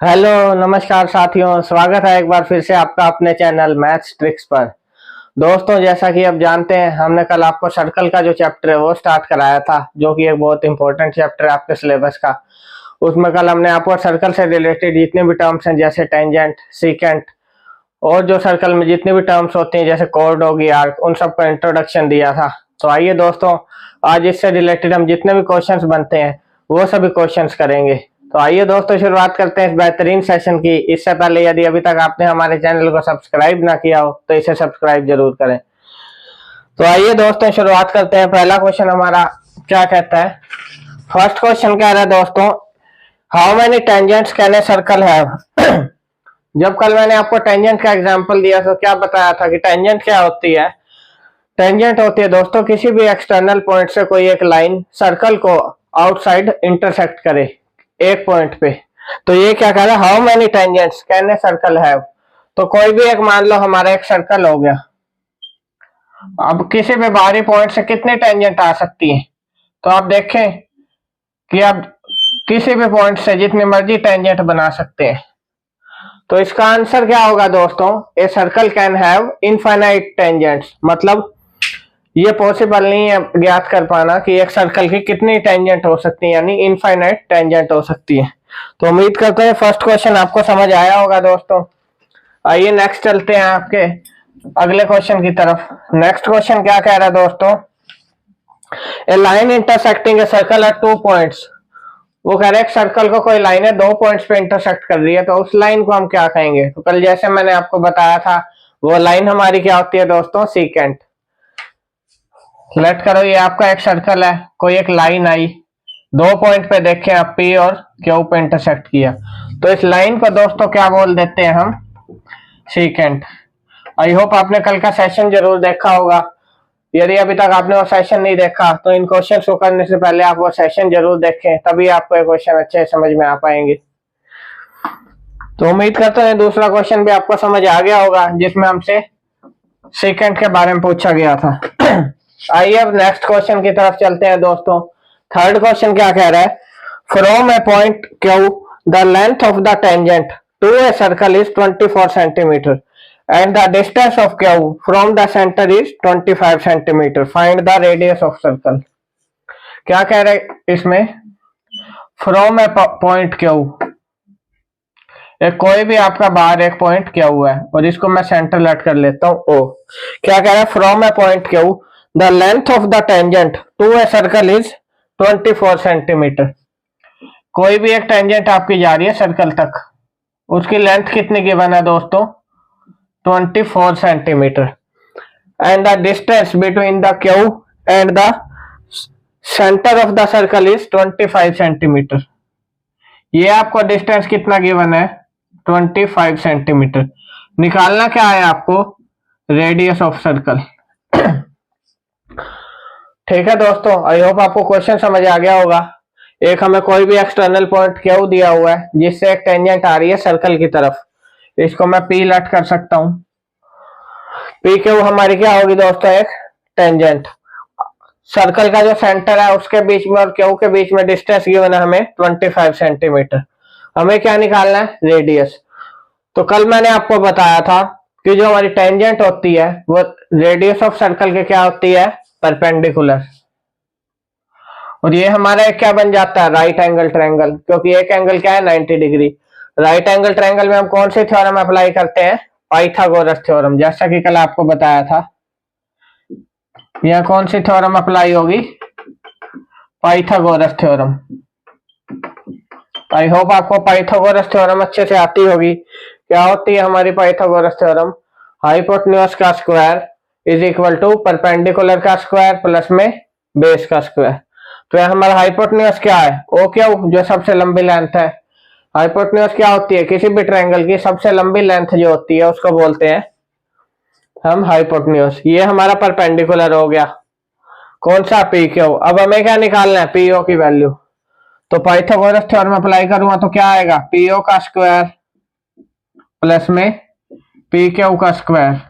Hello नमस्कार साथियों, स्वागत है एक बार फिर से आपका अपने चैनल मैथ्स ट्रिक्स पर। दोस्तों, जैसा कि आप जानते हैं, हमने कल आपको सर्कल का जो चैप्टर है वो स्टार्ट कराया था, जो कि एक बहुत इंपॉर्टेंट चैप्टर है आपके सिलेबस का। उसमें कल हमने आपको सर्कल से रिलेटेड जितने भी टर्म्स हैं, जैसे टेंजेंट, सीकेंट और जो सर्कल में जितनी भी टर्म्स होती हैं जैसे कॉर्ड होगी, आर्क, उन सब का इंट्रोडक्शन दिया था। तो आइए दोस्तों, आज इससे रिलेटेड हम जितने भी क्वेश्चंस बनते हैं वो सभी क्वेश्चंस करेंगे। तो आइए दोस्तों, शुरुआत करते हैं इस बेहतरीन सेशन की। इससे पहले यदि अभी तक आपने हमारे चैनल को सब्सक्राइब ना किया हो तो इसे सब्सक्राइब जरूर करें। तो आइए दोस्तों, शुरुआत करते हैं। पहला क्वेश्चन हमारा क्या कहता है? फर्स्ट क्वेश्चन कह रहा है दोस्तों, how many tangents can a circle have? जब कल मैंने आपको टेंजेंट का एग्जांपल दिया तो क्या बताया था कि टेंजेंट क्या होती है? टेंजेंट होती है दोस्तों किसी भी एक्सटर्नल पॉइंट से कोई एक लाइन सर्कल को आउटसाइड इंटरसेक्ट करे एक पॉइंट पे। तो ये क्या कह रहा है? How many tangents can a circle have? तो कोई भी एक, मान लो हमारा एक सर्कल हो गया, अब किसी भी बाहरी पॉइंट से कितनी टेंजेंट आ सकती है? तो आप देखें कि आप किसी भी पॉइंट से जितनी मर्जी टेंजेंट बना सकते हैं। तो इसका आंसर क्या होगा दोस्तों? A circle can have infinite tangents. मतलब ये पॉसिबल नहीं है ज्ञात कर पाना कि एक सर्कल की कितनी टेंजेंट हो सकती है, यानी इनफाइनाइट टेंजेंट हो सकती है। तो उम्मीद करते हैं फर्स्ट क्वेश्चन आपको समझ आया होगा दोस्तों। आइए नेक्स्ट चलते हैं आपके अगले क्वेश्चन की तरफ। नेक्स्ट क्वेश्चन क्या कह रहा है दोस्तों? A line intersecting a circle at 2 points. वो कह रहे हैं सर्कल को कोई लाइन है 2 पॉइंट्स पे इंटरसेक्ट कर रही है, तो उस लाइन को हम क्या कहेंगे? तो कल जैसे मैंने आपको बताया था, वो लाइन हमारी क्या होती है दोस्तों? सीकेंट। लेट करो, ये आपका एक सर्कल है, कोई एक लाइन आई, 2 पॉइंट पे देखें आप, पी और क्यू पे इंटरसेक्ट किया, तो इस लाइन को दोस्तों क्या बोल देते हैं हम? सीकेंट। आई होप आपने कल का सेशन जरूर देखा होगा। यदि अभी तक आपने वो सेशन नहीं देखा तो इन क्वेश्चन को करने से पहले आप वो सेशन जरूर देखें, तभी आपको ये क्वेश्चन अच्छे समझ में आ पाएंगे। तो उम्मीद करते हैं दूसरा क्वेश्चन भी आपको समझ आ गया होगा, जिसमें हमसे सेकंड के बारे में पूछा गया था। आइए अब नेक्स्ट क्वेश्चन की तरफ चलते हैं दोस्तों। थर्ड क्वेश्चन क्या कह रहा है? From a point Q the length of the tangent to a circle is 24 centimetre and the distance of Q from the center is 25 centimeter. Find the radius of circle. क्या कह रहे इसमें? From a पॉइंट Q, एक कोई भी आपका बाहर एक पॉइंट क्या हुआ है और इसको मैं सेंटर लेट कर लेता हूं O। क्या कह रहा है? फ्रॉम ए पॉइंट Q the length of the tangent to a circle is 24 centimetre. कोई भी एक टेंजेंट आपकी जा रही है सर्कल तक, उसकी लेंथ कितनी गिवन है दोस्तों? 24 centimeter, and the distance between the Q and the center of the circle is 25 centimeter. ये आपको डिस्टेंस कितना गिवन है? 25 सेंटीमीटर। निकालना क्या है आपको? Radius of circle. ठीक है दोस्तों, आई होप आपको क्वेश्चन समझ आ गया होगा। एक हमें कोई भी एक्सटर्नल पॉइंट Q दिया हुआ है जिससे एक टेंजेंट आ रही है सर्कल की तरफ, इसको मैं P लेट कर सकता हूं। पी क्यू हमारी क्या होगी दोस्तों? एक टेंजेंट। सर्कल का जो सेंटर है उसके बीच में और क्यू के बीच में डिस्टेंस गिवन है हमें 25 सेंटीमीटर। हमें क्या निकालना है? रेडियस। तो कल मैंने आपको बताया था कि जो हमारी टेंजेंट होती है वो रेडियस ऑफ सर्कल के क्या होती है? परपेंडिकुलर। और ये हमारा एक क्या बन जाता है? राइट एंगल ट्रायंगल, क्योंकि एक एंगल क्या है? 90 डिग्री। राइट एंगल ट्रायंगल में हम कौन सी थ्योरम अप्लाई करते हैं? पाइथागोरस थ्योरम, जैसा कि कल आपको बताया था। यह कौन सी थ्योरम अप्लाई होगी? Pythagoras theorem. आई होप आपको पाइथागोरस थ्योरम अच्छे से आती होगी। क्या होती है हमारी पाइथागोरस थ्योरम? हाइपोटेन्यूज का square is equal to perpendicular का स्क्वायर प्लस में बेस का स्क्वायर। तो यह हमारा हाइपोटेन्यूज क्या है? ओ क्यू, जो सबसे लंबी लेंथ है। हाइपोटेन्यूज क्या होती है? किसी भी ट्रायंगल की सबसे लंबी लेंथ जो होती है उसको बोलते हैं हम हाइपोटेन्यूज। ये हमारा परपेंडिकुलर हो गया, कौन सा? P Q. अब हमें क्या निकालना है? पीओ की वैल्यू। तो पाइथागोरस थ्योरम अप्लाई करूंगा तो क्या आएगा? पीओ का स्क्वायर प्लस में पी क्यू का स्क्वायर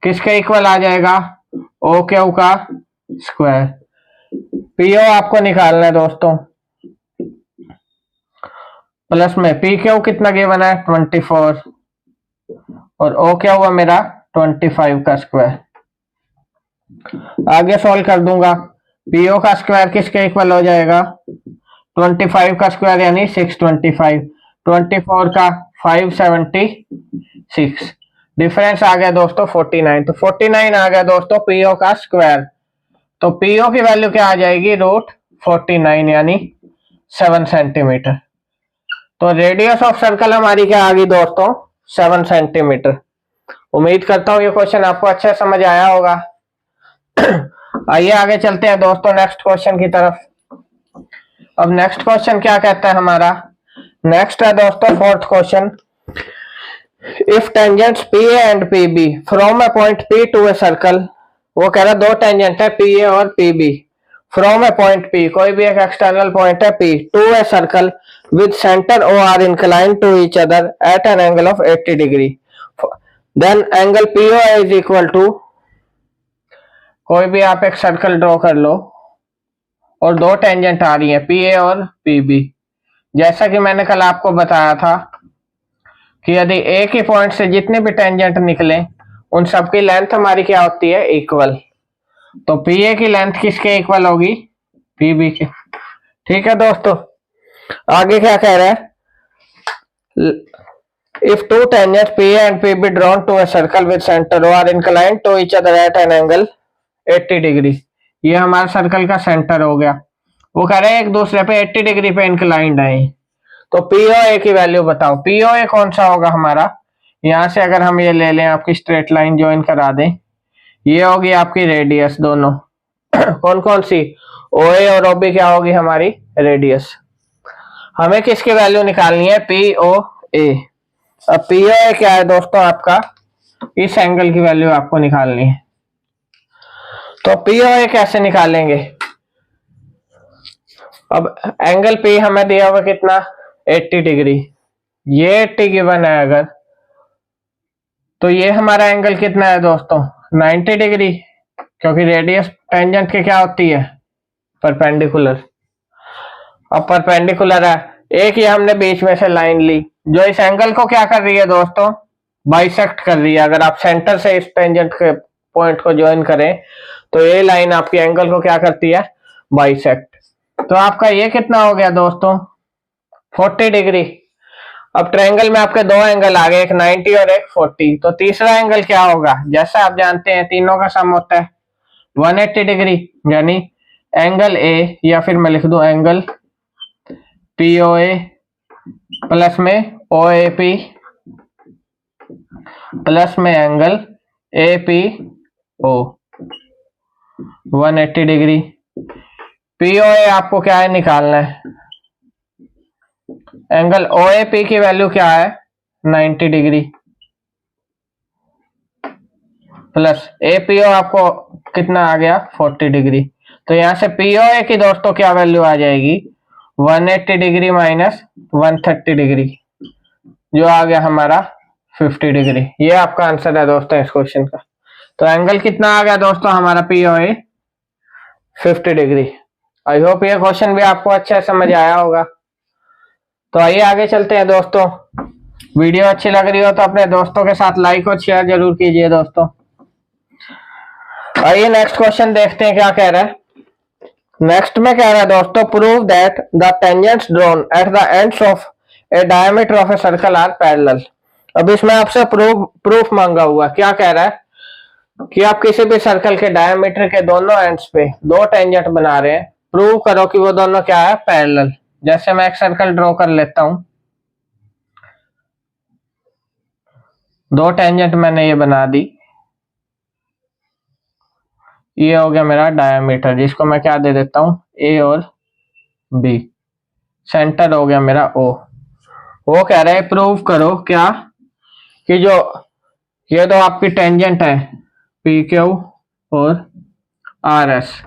किसके इक्वल आ जाएगा? ओ क्यू का स्क्वायर। पीओ आपको निकालना है दोस्तों। प्लस में पी क्यू कितना गिवन है 24 और ओ क्या हुआ मेरा 25 का स्क्वायर। आगे सॉल्व कर दूंगा। पीओ का स्क्वायर किसके इक्वल हो जाएगा 25 का स्क्वायर यानी 625, 24 का 576, डिफरेंस आ गया दोस्तों 49। तो 49 आ गया दोस्तों पीओ का स्क्वायर। तो पीओ की वैल्यू क्या आ जाएगी √49 यानी 7 सेंटीमीटर। तो रेडियस ऑफ सर्कल हमारी क्या आ गई दोस्तों 7 सेंटीमीटर। उम्मीद करता हूं ये क्वेश्चन आपको अच्छा समझ आया होगा। आइए आगे चलते हैं दोस्तों नेक्स्ट क्वेश्चन की तरफ। अब नेक्स्ट क्वेश्चन क्या कहता है हमारा, नेक्स्ट है दोस्तों fourth question. If tangents P A and P B from a point P to a circle, वो कह रहा है दो टेंजेंट है पी ए और P B from a point P, कोई भी एक एक्सटर्नल पॉइंट है P, to a circle with centre O are inclined to each other at an angle of 80 degree, then angle P O is equal to, कोई भी आप एक circle draw कर लो और दो टेंजेंट आ रही है पी ए और पी बी। जैसा कि मैंने कल आपको बताया था कि यदि एक ही पॉइंट से जितने भी टेंजेंट निकले उन सबकी लेंथ हमारी क्या होती है इक्वल। तो पी ए की लेंथ किसके इक्वल होगी पी बी के। ठीक है दोस्तों, आगे क्या कह रहा है, if two tangents P A and P B drawn to a circle with centre O are inclined to each other at an angle 80 degree, ये हमारा सर्कल का सेंटर हो गया। वो कह रहे हैं एक दूसरे पे 80 डिग्री पे इंक्लाइंड है। तो पीओ ए की वैल्यू बताओ। पीओ ए कौन सा होगा हमारा, यहां से अगर हम ये ले लें आपकी स्ट्रेट लाइन ज्वाइन करा दें, ये होगी आपकी रेडियस दोनों कौन कौन सी, ओ ए और ओ बी क्या होगी हमारी रेडियस। हमें किसकी वैल्यू निकालनी है पीओ ए। अब पीओ ए क्या है दोस्तों आपका, इस एंगल की वैल्यू आपको निकालनी है। तो पीओ ए कैसे निकालेंगे, अब एंगल पी हमें दिया हुआ कितना 80 डिग्री, ये 80 गिवन है अगर, तो ये हमारा एंगल कितना है दोस्तों 90 डिग्री, क्योंकि रेडियस टेंजेंट के क्या होती है परपेंडिकुलर। अब परपेंडिकुलर है, एक ही हमने बीच में से लाइन ली जो इस एंगल को क्या कर रही है दोस्तों बाइसेक्ट कर रही है। अगर आप सेंटर से इस टेंजेंट के पॉइंट को ज्वाइन करें तो ये लाइन आपकी एंगल को क्या करती है बाइसेक्ट। तो आपका ये कितना हो गया दोस्तों 40 डिग्री। अब ट्रायंगल में आपके दो एंगल आ गए, एक 90 और एक 40। तो तीसरा एंगल क्या होगा, जैसा आप जानते हैं तीनों का सम होता है 180 डिग्री, यानी एंगल ए, या फिर मैं लिख दूं एंगल पीओ ए प्लस में ओ ए पी प्लस में angle A P O 180 degree. PO A आपको क्या है निकालना है, एंगल ओ ए पी की वैल्यू क्या है 90 degree plus A P O आपको कितना आ गया 40 डिग्री। तो यहां से पीओ ए की दोस्तों क्या वैल्यू आ जाएगी 180 डिग्री माइनस 130 डिग्री, जो आ गया हमारा 50 डिग्री। ये आपका आंसर है दोस्तों इस क्वेश्चन का। तो एंगल कितना आ गया दोस्तों हमारा पीओ ए 50 डिग्री। आई होप ये क्वेश्चन भी आपको अच्छा समझ आया होगा। तो आइए आगे चलते हैं दोस्तों। वीडियो अच्छी लग रही हो तो अपने दोस्तों के साथ लाइक और शेयर जरूर कीजिए दोस्तों। आइए नेक्स्ट क्वेश्चन देखते हैं क्या कह रहा है। नेक्स्ट में कह रहा है दोस्तों prove that the tangents drawn at the ends of a diameter of a circle are parallel. अब इसमें आपसे प्रूफ मांगा हुआ, क्या कह रहा है कि आप किसी भी सर्कल के डायमीटर के दोनों एंड्स पे दो टेंजेंट बना रहे हैं, प्रूव करो कि वो दोनों क्या है पैरेलल। जैसे मैं एक सर्कल ड्रॉ कर लेता हूं, दो टेंजेंट मैंने ये बना दी, ये हो गया मेरा डायमीटर जिसको मैं क्या दे देता हूं ए और बी, सेंटर हो गया मेरा ओ। वो कह रहा है प्रूव करो क्या कि जो ये दो आपकी टेंजेंट है पी क्यू और आर एस,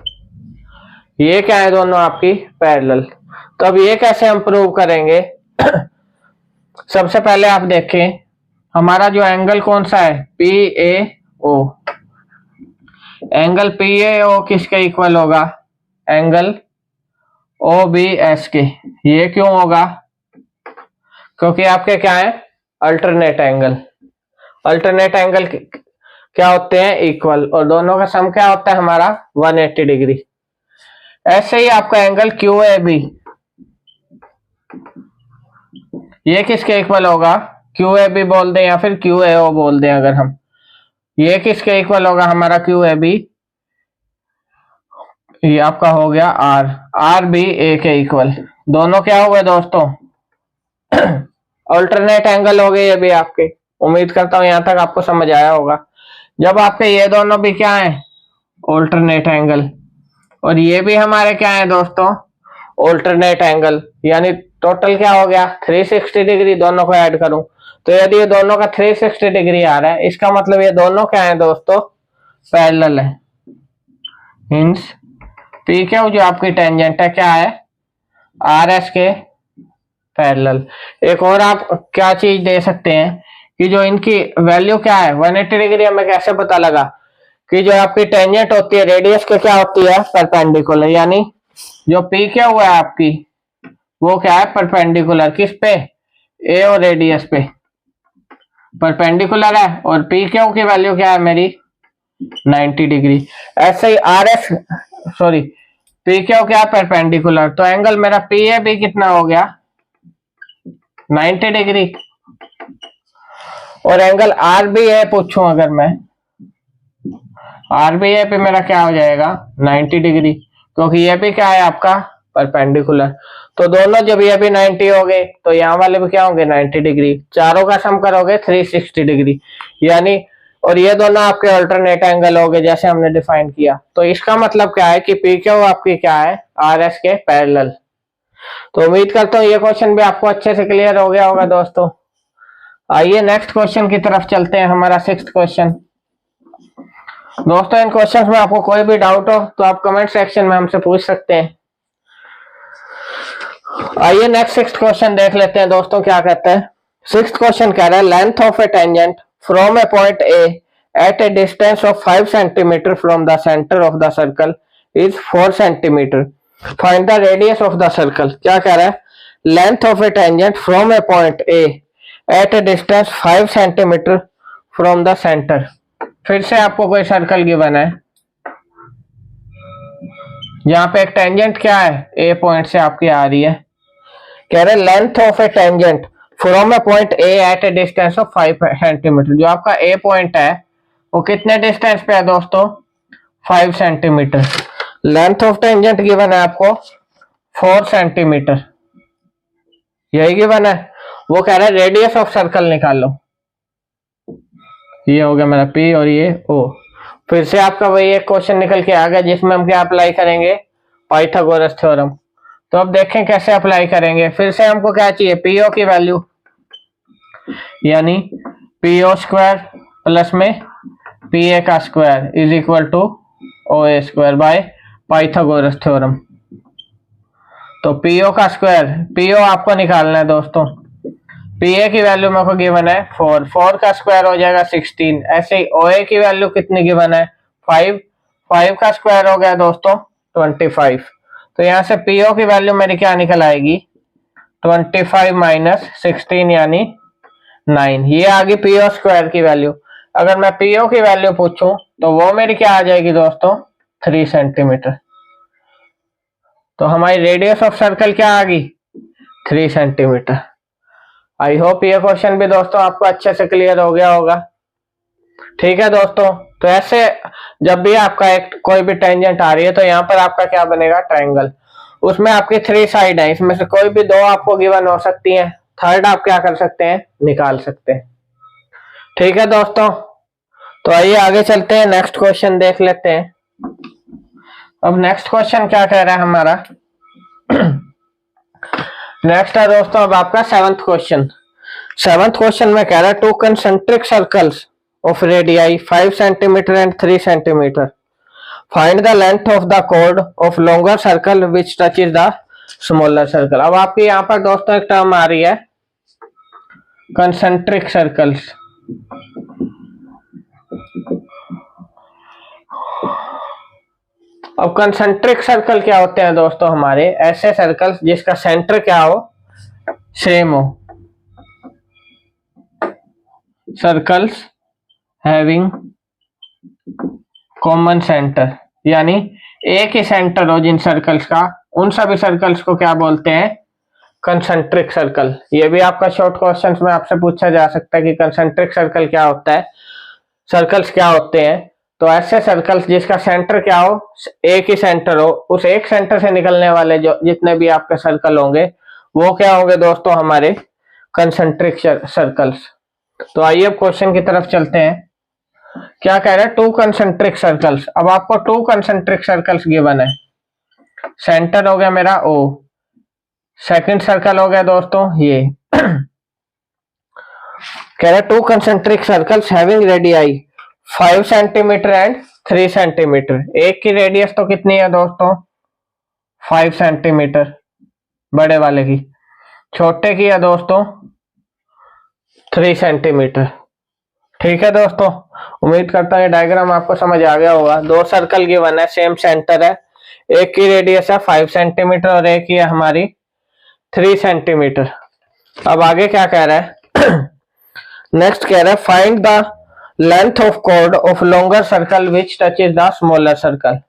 ये क्या है दोनों आपकी पैरेलल। तो अब ये कैसे हम प्रूव करेंगे सबसे पहले आप देखें हमारा जो एंगल कौन सा है P A O, angle P A O किसके इक्वल होगा एंगल ओ बी एस के। ये क्यों होगा क्योंकि आपके क्या है, अल्टरनेट एंगल। अल्टरनेट एंगल क्या होते हैं, इक्वल, और दोनों का सम क्या होता है हमारा 180 डिग्री। ऐसे ही आपका एंगल क्यू ए बी, ये किसके इक्वल होगा, क्यू ए बी बोल दें या फिर क्यू ए ओ बोल दें अगर हम, ये किसके इक्वल होगा हमारा क्यू ए बी, ये आपका हो गया आर, आर बी ए के इक्वल। दोनों क्या हुए दोस्तों, अल्टरनेट एंगल हो गए ये भी आपके। उम्मीद करता हूं यहां तक आपको समझ आया होगा। जब आपके ये दोनों भी क्या है, अल्टरनेट एंगल, और ये भी हमारे क्या है दोस्तों, अल्टरनेट एंगल, यानी टोटल क्या हो गया 360 डिग्री। दोनों को ऐड करूं तो यदि ये दोनों का 360 डिग्री आ रहा है, इसका मतलब ये दोनों क्या है दोस्तों, पैरेलल है। मींस पी क्यू जो आपकी टेंजेंट है क्या है, आर एस के पैरेलल। एक और आप क्या चीज दे सकते हैं कि जो इनकी वैल्यू क्या है 180 डिग्री, हमें कैसे पता लगा कि जो आपकी टेंजेंट होती है रेडियस के क्या होती है, परपेंडिकुलर। यानी जो पी क्या हुआ है आपकी, वो क्या है, परपेंडिकुलर किस पे, ए और रेडियस पे परपेंडिकुलर है, और पी क्यू की वैल्यू क्या है मेरी 90 डिग्री। ऐसे ही R S, sorry, P Q क्या परपेंडिकुलर, तो एंगल मेरा पी ए भी कितना हो गया 90 डिग्री। और एंगल आर बी ए पूछूं अगर मैं, आर बी ए पे मेरा क्या हो जाएगा 90 डिग्री, क्योंकि ये भी क्या है आपका परपेंडिकुलर। तो दोनों जब ये भी 90 हो गए तो यहाँ वाले भी क्या होंगे 90 डिग्री, चारों का सम करोगे 360 डिग्री यानी। और ये दोनों आपके अल्टरनेट एंगल हो गए जैसे हमने डिफाइन किया। तो इसका मतलब क्या है कि पी क्यू आपकी क्या है आर एस के पैरेलल। तो उम्मीद करता हूँ ये क्वेश्चन भी आपको अच्छे से क्लियर हो गया होगा दोस्तों। आइए नेक्स्ट क्वेश्चन की तरफ चलते हैं, हमारा 6th क्वेश्चन। दोस्तों इन क्वेश्चंस में आपको कोई भी डाउट हो तो आप कमेंट सेक्शन में हमसे पूछ सकते हैं। आइए नेक्स्ट 6th क्वेश्चन देख लेते हैं दोस्तों क्या कहते हैं। 6th क्वेश्चन कह रहा है length of a tangent from a point A at a distance of 5 centimetre from the centre of the circle is 4 centimetre, find the radius of the circle. क्या कह रहा है, length of a tangent from a point A at a distance 5 centimetre from the centre. फिर से आपको कोई circle given है, यहाँ पे एक टेंजेंट क्या है ए पॉइंट से आपकी आ रही है। कह रहे length of a tangent from a point A at a distance of 5 centimetre. जो आपका ए पॉइंट है वो कितने डिस्टेंस पे है दोस्तों 5 centimetre. Length of tangent given है आपको 4 सेंटीमीटर, यही गिवन है। वो कह रहा है रेडियस ऑफ सर्कल निकालो, ये हो गया मेरा पी और ये ओ। फिर से आपका वही एक क्वेश्चन निकल के आ गया जिसमें हम क्या अप्लाई करेंगे, पाइथागोरस थ्योरम। तो अब देखें कैसे अप्लाई करेंगे। फिर से हमको क्या चाहिए, पीओ की वैल्यू, यानी पीओ स्क्वायर प्लस में पी ए का square is equal to O A square by Pythagoras theorem. तो पीओ का स्क्वायर, पीओ आपको निकालना है दोस्तों, पी ए की वैल्यू मेरे को गिवन है 4, 4 का स्क्वायर हो जाएगा 16। ऐसे ही ओ ए की वैल्यू कितनी गिवन है 5, 5 का स्क्वायर हो गया दोस्तों 25। तो यहाँ से पीओ की वैल्यू मेरी क्या निकल आएगी 25 माइनस 16 यानी 9। ये आ गई पीओ स्क्वायर की वैल्यू। अगर मैं पीओ की वैल्यू पूछूं तो वो मेरी क्या आ जाएगी दोस्तों 3 सेंटीमीटर। तो हमारी रेडियस ऑफ सर्कल क्या आ गई 3 सेंटीमीटर। आई होप ये क्वेश्चन भी दोस्तों आपको अच्छे से क्लियर हो गया होगा। ठीक है दोस्तों, तो ऐसे जब भी आपका एक कोई भी टेंजेंट आ रही है तो यहाँ पर आपका क्या बनेगा ट्रायंगल। उसमें आपकी 3 साइड है, इसमें से कोई भी 2 आपको गिवन हो सकती है, थर्ड आप क्या कर सकते हैं निकाल सकते हैं। ठीक है दोस्तों, तो आइए आगे चलते हैं, नेक्स्ट क्वेश्चन देख लेते हैं। अब नेक्स्ट क्वेश्चन क्या कह रहा है हमारा नेक्स्ट है दोस्तों अब आपका 7th क्वेश्चन। 7th क्वेश्चन में कह रहा है 2 concentric circles of radii 5 centimetre and 3 centimetre, find the length of the code of longer circle which touches the smaller circle. अब आपकी यहाँ पर दोस्तों एक टर्म आ रही है कंसेंट्रिक सर्कल्स। अब कंसेंट्रिक सर्कल क्या होते हैं दोस्तों, हमारे ऐसे सर्कल्स जिसका सेंटर क्या हो सेम हो। सर्कल्स हैविंग कॉमन सेंटर, यानी एक ही सेंटर हो जिन सर्कल्स का, उन सभी सर्कल्स को क्या बोलते हैं? Concentric circle. ये भी आपका शॉर्ट क्वेश्चंस में आपसे पूछा जा सकता है कि कंसेंट्रिक सर्कल क्या होता है, सर्कल्स क्या होते हैं। तो ऐसे सर्कल्स जिसका सेंटर क्या हो, एक ही सेंटर हो, उस एक सेंटर से निकलने वाले जो जितने भी आपके सर्कल होंगे वो क्या होंगे दोस्तों? हमारे कंसेंट्रिक सर्कल्स। तो आइए अब क्वेश्चन की तरफ चलते हैं। क्या कह रहे हैं? Two concentric circles. अब आपको टू कंसेंट्रिक सर्कल्स गिवन है। सेंटर हो गया मेरा O, सेकंड सर्कल हो गया दोस्तों ये। कह रहे two concentric circles having radii 5 centimetre and 3 centimetre. एक की रेडियस तो कितनी है दोस्तों? 5 सेंटीमीटर बड़े वाले की, छोटे की है दोस्तों 3 सेंटीमीटर। ठीक है दोस्तों, उम्मीद करता हूँ ये डायग्राम आपको समझ आ गया होगा। दो सर्कल गिवन है, सेम सेंटर है, एक की रेडियस है 5 सेंटीमीटर और एक की है हमारी 3 सेंटीमीटर। अब आगे क्या कह रहा है? नेक्स्ट कह रहा है find the length of chord of longer circle which touches the smaller circle.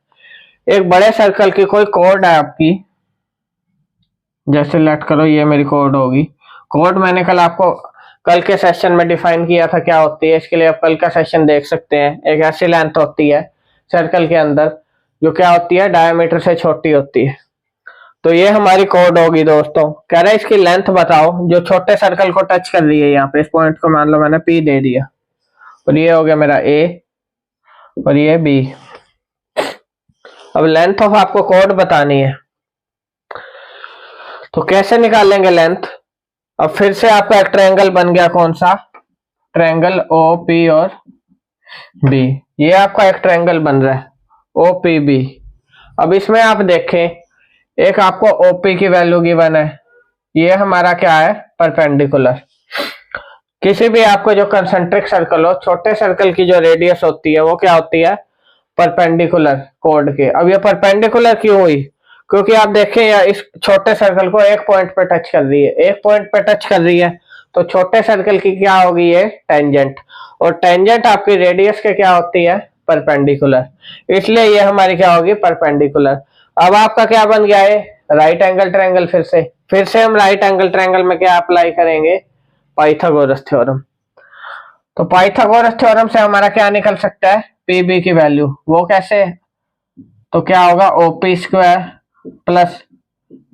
एक बड़े सर्कल की कोई कॉर्ड है आपकी, जैसे लेट करो ये मेरी कॉर्ड होगी। कॉर्ड मैंने कल के सेशन में डिफाइन किया था क्या होती है, इसके लिए आप कल का सेशन देख सकते हैं। एक ऐसी लेंथ होती है सर्कल के अंदर जो क्या होती है? डायमीटर से छोटी होती है। तो ये हमारी कॉर्ड होगी दोस्तों। कह रहा है इसकी लेंथ बताओ जो छोटे सर्कल को टच कर रही है। यहाँ पे इस पॉइंट को मान लो मैंने P दे दिया, और ये हो गया मेरा A और ये B। अब लेंथ ऑफ आपको कॉर्ड बतानी है, तो कैसे निकालेंगे लेंथ? अब फिर से आपका एक ट्रायंगल बन गया, कौन सा? ट्रायंगल OP और B। ये आपका एक ट्रायंगल बन रहा है OPB। अब इसमें आप देखें, एक आपको OP की वैल्यू गिवन है, ये हमारा क्या है? परपेंडिकुलर। किसी भी आपको जो कंसेंट्रिक सर्कल हो, छोटे सर्कल की जो रेडियस होती है वो क्या होती है? परपेंडिकुलर कॉर्ड के। अब ये परपेंडिकुलर क्यों हुई? क्योंकि आप देखें यार, इस छोटे सर्कल को एक पॉइंट पे टच कर रही है, एक पॉइंट पे टच कर रही है, तो छोटे सर्कल की क्या होगी? ये टेंजेंट, और टेंजेंट आपकी रेडियस के क्या होती है? परपेंडिकुलर। इसलिए ये हमारी क्या होगी? परपेंडिकुलर। अब आपका क्या बन गया है? Right angle triangle. फिर से हम राइट एंगल ट्रायंगल में क्या अप्लाई करेंगे? Pythagoras theorem. तो पाइथागोरस थ्योरम से हमारा क्या निकल सकता है? PB की वैल्यू। वो कैसे? तो क्या होगा? OP square plus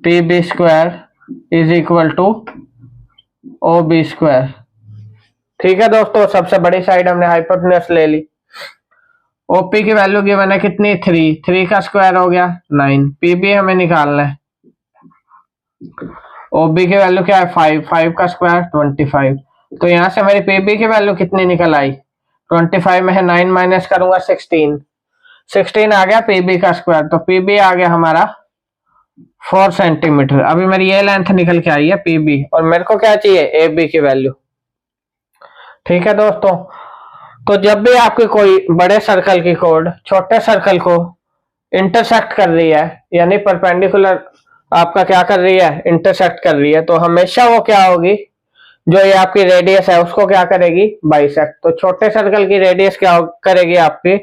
PB square is equal to OB square. ठीक है दोस्तों, सबसे बड़ी साइड हमने हाइपोटेन्यूज ले ली। OP की वैल्यू गिवन है कितनी? 3 का स्क्वायर हो गया 9। PB हमें निकालना है। OB की वैल्यू क्या है? 5 का स्क्वायर 25। तो यहां से मेरी PB की वैल्यू कितनी निकल आई? 25 में है 9 माइनस करूंगा 16 आ गया PB का स्क्वायर। तो PB आ गया हमारा 4 सेंटीमीटर। अभी मेरी ये लेंथ निकल के आई है PB, और मेरे को क्या चाहिए? AB की वैल्यू। ठीक है दोस्तों, तो जब भी आपकी कोई बड़े सर्कल की कॉर्ड छोटे सर्कल को इंटरसेक्ट कर रही है, यानी परपेंडिकुलर आपका क्या कर रही है? इंटरसेक्ट कर रही है, तो हमेशा वो क्या होगी? जो ये आपकी रेडियस है उसको क्या करेगी? बाइसेक्ट। तो छोटे सर्कल की रेडियस क्या करेगी? आपकी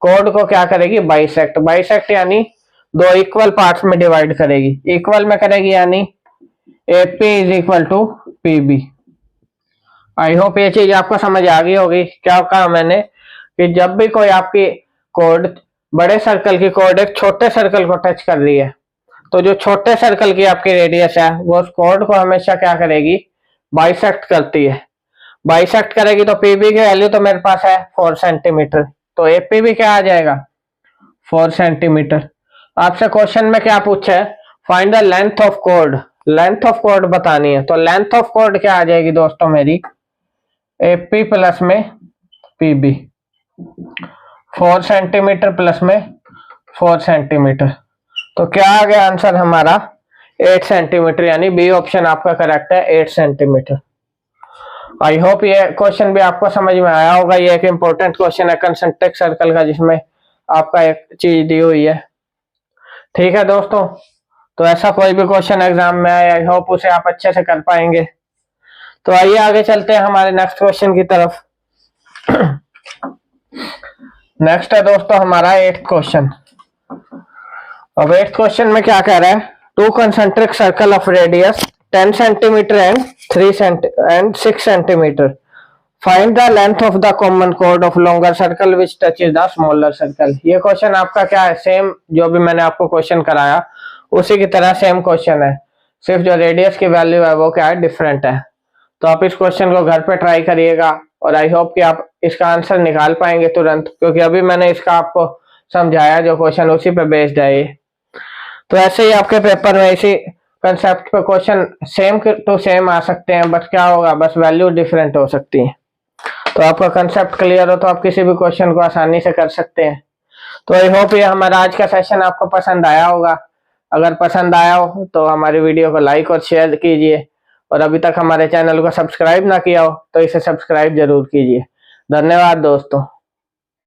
कॉर्ड को क्या करेगी? बाइसेक्ट। बाइसेक्ट यानी दो इक्वल पार्ट्स में डिवाइड करेगी, इक्वल में करेगी, यानी AP is equal to PB। I hope ये चीज आपको समझ आ गई होगी। क्या कहा मैंने? कि जब भी कोई आपकी कॉर्ड, बड़े सर्कल की कॉर्ड एक छोटे सर्कल को टच कर रही है, तो जो छोटे सर्कल की आपकी रेडियस है वो उस कॉर्ड को हमेशा क्या करेगी? बाइसेक्ट करती है। बाइसेक्ट करेगी तो PB की वैल्यू तो मेरे पास है 4 सेंटीमीटर, तो AP भी क्या आ जाएगा? 4 सेंटीमीटर। आपसे क्वेश्चन में क्या पूछा है? Find the length of chord. Length of chord बतानी है, तो लेंथ ऑफ कॉर्ड क्या आ जाएगी दोस्तों मेरी? AP प्लस में PB। 4 सेंटीमीटर प्लस में 4 सेंटीमीटर, तो क्या आ गया आंसर हमारा? 8 सेंटीमीटर, यानी B ऑप्शन आपका करेक्ट है, 8 सेंटीमीटर। आई होप ये क्वेश्चन भी आपको समझ में आया होगा। ये एक इंपॉर्टेंट क्वेश्चन है कंसेंट्रिक सर्कल का, जिसमें आपका एक चीज दी हुई है। ठीक है दोस्तों, तो ऐसा कोई भी क्वेश्चन एग्जाम में आए, आई होप उसे आप अच्छे से कर पाएंगे। तो आइए आगे चलते हैं हमारे नेक्स्ट क्वेश्चन की तरफ। नेक्स्ट है दोस्तों हमारा 8th क्वेश्चन। अब 8th क्वेश्चन में क्या कह रहा है, two concentric circle of radius 10 centimetre and 6 centimetre, find the length of the common code of longer circle which touches the smaller circle. ये क्वेश्चन आपका क्या है, सेम जो भी मैंने आपको क्वेश्चन कराया उसी की तरह सेम क्वेश्चन है, सिर्फ जो रेडियस की वैल्यू है वो क्या है, डिफरेंट है। तो आप इस क्वेश्चन को घर पे ट्राई करिएगा और आई होप कि आप इसका आंसर निकाल पाएंगे तुरंत, क्योंकि अभी मैंने इसका आपको समझाया जो क्वेश्चन उसी पे बेस्ड है ये। तो ऐसे ही आपके पेपर में इसी कंसेप्ट पे क्वेश्चन सेम टू सेम आ सकते हैं, बट क्या होगा, बस वैल्यू डिफरेंट हो सकती है। तो आपका कंसेप्ट क्लियर हो तो आप किसी भी क्वेश्चन को आसानी से कर सकते हैं। तो आई होप ये हमारा आज का सेशन आपको पसंद आया होगा। अगर पसंद आया हो तो हमारी वीडियो को लाइक और शेयर कीजिए, और अभी तक हमारे चैनल को सब्सक्राइब ना किया हो तो इसे सब्सक्राइब जरूर कीजिए। धन्यवाद दोस्तों।